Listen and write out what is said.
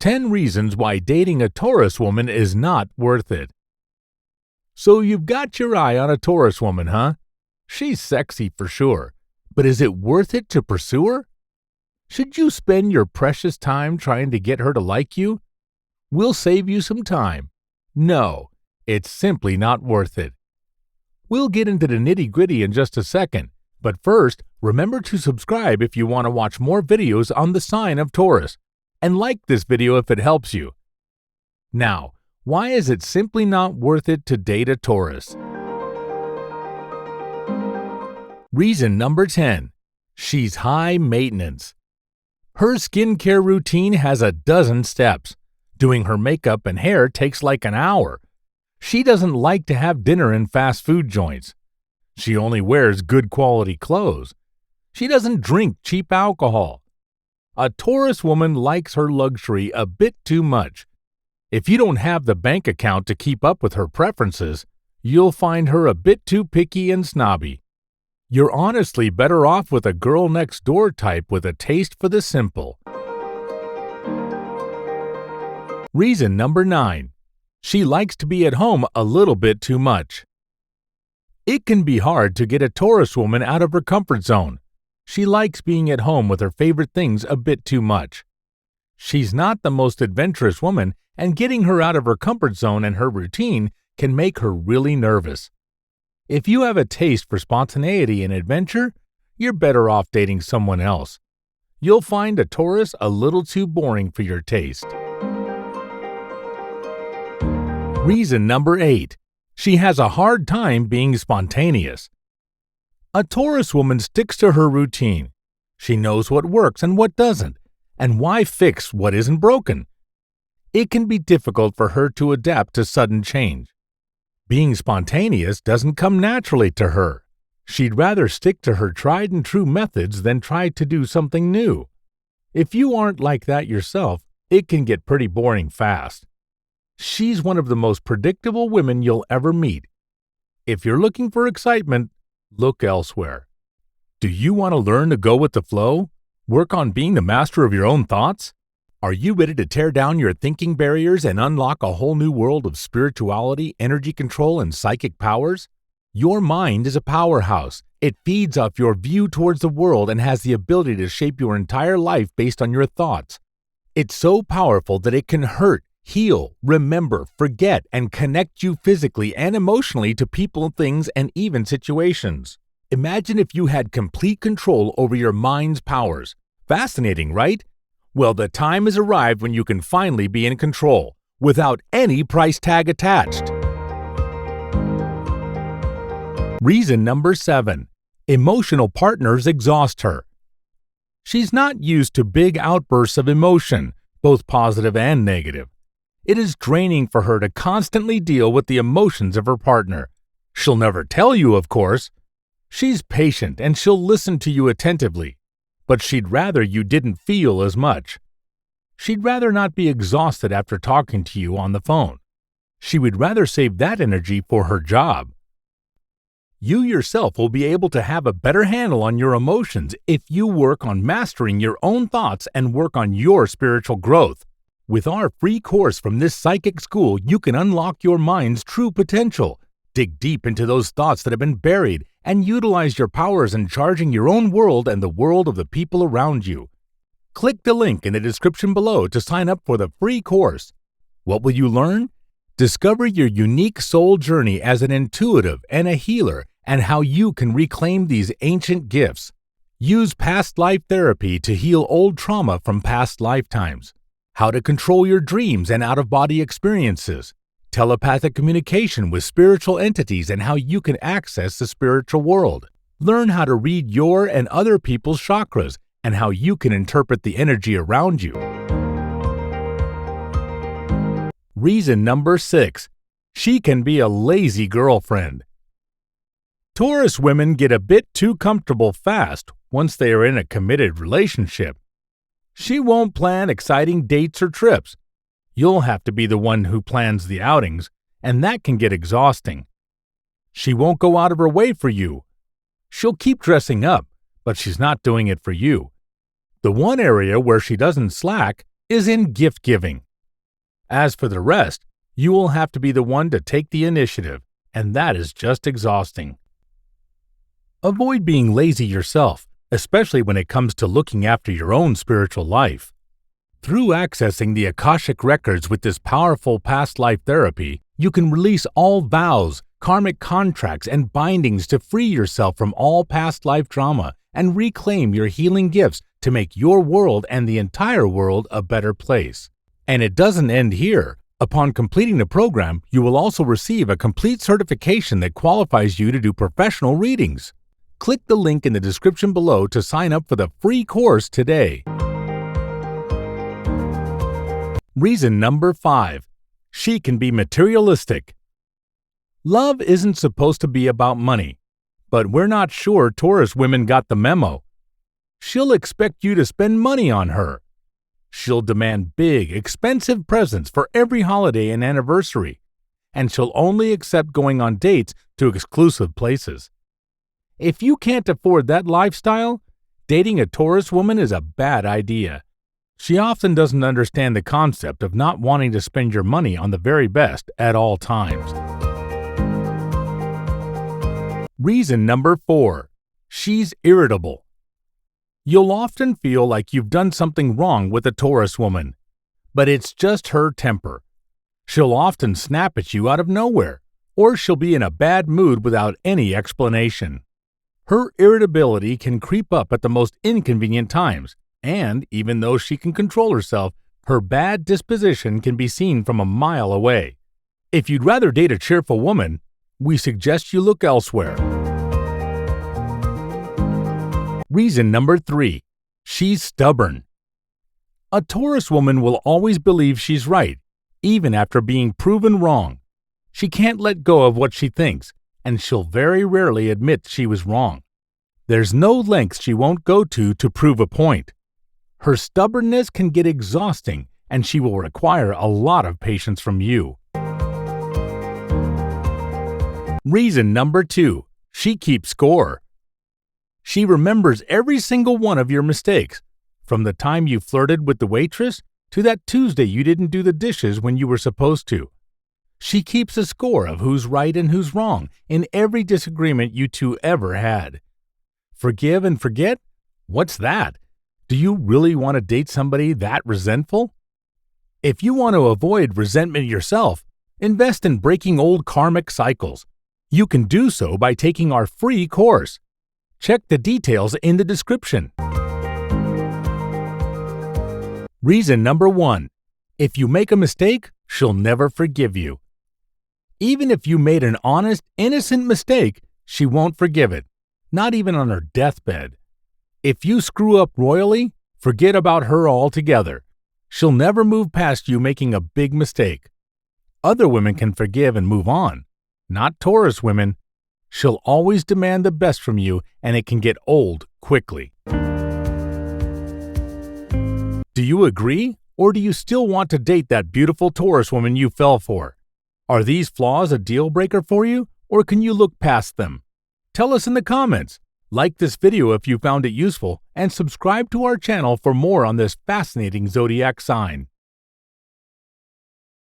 10 reasons why dating a Taurus woman is not worth it. So you've got your eye on a Taurus woman, huh? She's sexy for sure, but is it worth it to pursue her? Should you spend your precious time trying to get her to like you? We'll save you some time. No, it's simply not worth it. We'll get into the nitty-gritty in just a second, but first, remember to subscribe if you want to watch more videos on the sign of Taurus, and like this video if it helps you. Now, why is it simply not worth it to date a Taurus? Reason number 10. She's high maintenance. Her skincare routine has a dozen steps. Doing her makeup and hair takes like an hour. She doesn't like to have dinner in fast food joints. She only wears good quality clothes. She doesn't drink cheap alcohol. A Taurus woman likes her luxury a bit too much. If you don't have the bank account to keep up with her preferences, you'll find her a bit too picky and snobby. You're honestly better off with a girl next door type with a taste for the simple. Reason number 9. She likes to be at home a little bit too much. It can be hard to get a Taurus woman out of her comfort zone. She likes being at home with her favorite things a bit too much. She's not the most adventurous woman, and getting her out of her comfort zone and her routine can make her really nervous. If you have a taste for spontaneity and adventure, you're better off dating someone else. You'll find a Taurus a little too boring for your taste. Reason number 8. She has a hard time being spontaneous. A Taurus woman sticks to her routine. She knows what works and what doesn't, and why fix what isn't broken. It can be difficult for her to adapt to sudden change. Being spontaneous doesn't come naturally to her. She'd rather stick to her tried-and-true methods than try to do something new. If you aren't like that yourself, it can get pretty boring fast. She's one of the most predictable women you'll ever meet. If you're looking for excitement, look elsewhere. Do you want to learn to go with the flow? Work on being the master of your own thoughts? Are you ready to tear down your thinking barriers and unlock a whole new world of spirituality, energy control, and psychic powers? Your mind is a powerhouse. It feeds off your view towards the world and has the ability to shape your entire life based on your thoughts. It's so powerful that it can hurt, heal, remember, forget, and connect you physically and emotionally to people, things, and even situations. Imagine if you had complete control over your mind's powers. Fascinating, right? Well, the time has arrived when you can finally be in control, without any price tag attached. Reason number 7. Emotional partners exhaust her. She's not used to big outbursts of emotion, both positive and negative. It is draining for her to constantly deal with the emotions of her partner. She'll never tell you, of course. She's patient and she'll listen to you attentively. But she'd rather you didn't feel as much. She'd rather not be exhausted after talking to you on the phone. She would rather save that energy for her job. You yourself will be able to have a better handle on your emotions if you work on mastering your own thoughts and work on your spiritual growth. With our free course from this psychic school, you can unlock your mind's true potential, dig deep into those thoughts that have been buried, and utilize your powers in charging your own world and the world of the people around you. Click the link in the description below to sign up for the free course. What will you learn? Discover your unique soul journey as an intuitive and a healer, and how you can reclaim these ancient gifts. Use past life therapy to heal old trauma from past lifetimes. How to control your dreams and out-of-body experiences. Telepathic communication with spiritual entities and how you can access the spiritual world. Learn how to read your and other people's chakras and how you can interpret the energy around you. Reason number 6. She can be a lazy girlfriend. Taurus women get a bit too comfortable fast once they are in a committed relationship. She won't plan exciting dates or trips. You'll have to be the one who plans the outings, and that can get exhausting. She won't go out of her way for you. She'll keep dressing up, but she's not doing it for you. The one area where she doesn't slack is in gift giving. As for the rest, you will have to be the one to take the initiative, and that is just exhausting. Avoid being lazy yourself, especially when it comes to looking after your own spiritual life. Through accessing the Akashic records with this powerful past life therapy, you can release all vows, karmic contracts, and bindings to free yourself from all past life drama and reclaim your healing gifts to make your world and the entire world a better place. And it doesn't end here. Upon completing the program, you will also receive a complete certification that qualifies you to do professional readings. Click the link in the description below to sign up for the free course today. Reason number 5. She can be materialistic. Love isn't supposed to be about money, but we're not sure Taurus women got the memo. She'll expect you to spend money on her. She'll demand big, expensive presents for every holiday and anniversary, and she'll only accept going on dates to exclusive places. If you can't afford that lifestyle, dating a Taurus woman is a bad idea. She often doesn't understand the concept of not wanting to spend your money on the very best at all times. Reason number 4. She's irritable. You'll often feel like you've done something wrong with a Taurus woman, but it's just her temper. She'll often snap at you out of nowhere, or she'll be in a bad mood without any explanation. Her irritability can creep up at the most inconvenient times, and even though she can control herself, her bad disposition can be seen from a mile away. If you'd rather date a cheerful woman, we suggest you look elsewhere. Reason number 3. She's stubborn. A Taurus woman will always believe she's right, even after being proven wrong. She can't let go of what she thinks, and she'll very rarely admit she was wrong. There's no lengths she won't go to prove a point. Her stubbornness can get exhausting, and she will require a lot of patience from you. Reason number 2. She keeps score. She remembers every single one of your mistakes, from the time you flirted with the waitress to that Tuesday you didn't do the dishes when you were supposed to. She keeps a score of who's right and who's wrong in every disagreement you two ever had. Forgive and forget? What's that? Do you really want to date somebody that resentful? If you want to avoid resentment yourself, invest in breaking old karmic cycles. You can do so by taking our free course. Check the details in the description. Reason number 1. If you make a mistake, she'll never forgive you. Even if you made an honest, innocent mistake, she won't forgive it, not even on her deathbed. If you screw up royally, forget about her altogether. She'll never move past you making a big mistake. Other women can forgive and move on, not Taurus women. She'll always demand the best from you, and it can get old quickly. Do you agree, or do you still want to date that beautiful Taurus woman you fell for? Are these flaws a deal breaker for you, or can you look past them? Tell us in the comments. Like this video if you found it useful, and subscribe to our channel for more on this fascinating zodiac sign.